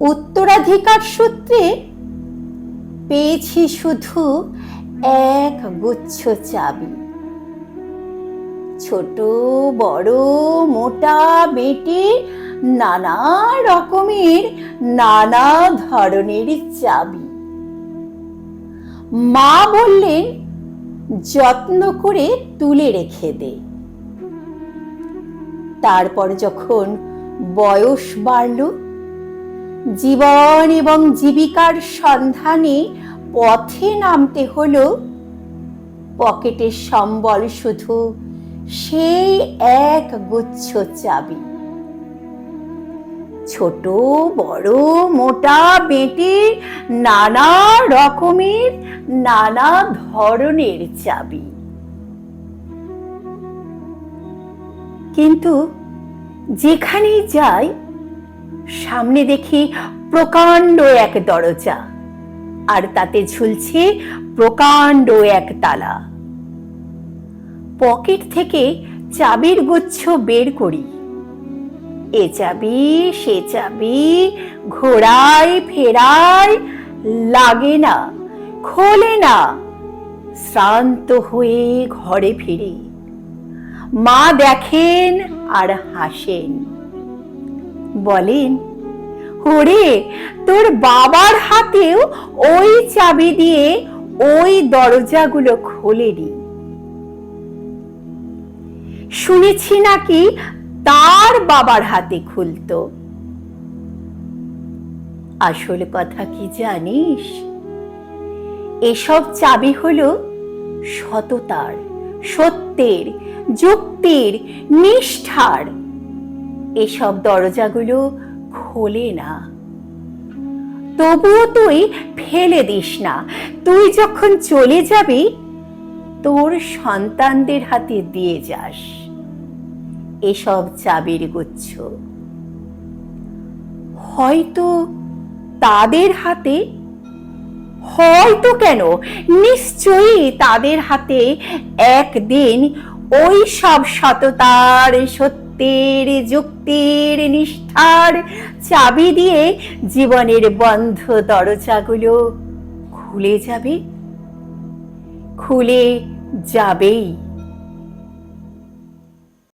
উত্তরাধিকার সূত্রে পেয়েছি শুধু এক গুচ্ছ চাবি। ছোট বড় মোটা বেটে নানা রকমের নানা ধরনের চাবি। মা বললেন, যত্ন করে তুলে রেখে দে। তারপর যখন বয়স বাড়ল, জীবন এবং জীবিকার সন্ধানে পথে নামতে হলো, পকেটের সম্বল শুধু সেই এক গুচ্ছ চাবি। ছোট বড় মোটা বেটে নানা রকমের নানা ধরনের চাবি। কিন্তু যেখানেই যাই সামনে দেখি প্রকাণ্ড এক দরজা, আর তাতে ঝুলছে প্রকাণ্ড এক তালা। পকেট থেকে চাবির গুচ্ছ বের করি, এ চাবি সে চাবি ঘোরাই ফেরাই, লাগে না, খোলে না। শ্রান্ত হয়ে ঘরে ফিরি। মা দেখেন আর হাসেন, বলেন, ওরে, তোর বাবার হাতেও ওই চাবি দিয়ে ওই দরজাগুলো খোলেনি। শুনেছি নাকি তার বাবার হাতে খুলতো। আসল কথা কি জানিস? এসব চাবি হলো সততার, সত্যের, যুক্তির, নিষ্ঠার। এসব দরজাগুলো খোলে না। তবুও তুই ফেলে দিস না। তুই যখন চলে যাবি, তোর সন্তানদের হাতে দিয়ে যাস এসব চাবির গুচ্ছ। হয়তো তাদের হাতে, হয়তো কেন, নিশ্চয়ই তাদের হাতে একদিন ওই সব সততার, সত্যের, যুক্তির, নিষ্ঠার চাবি দিয়ে জীবনের বন্ধ দরজাগুলো খুলে যাবে, খুলে যাবেই।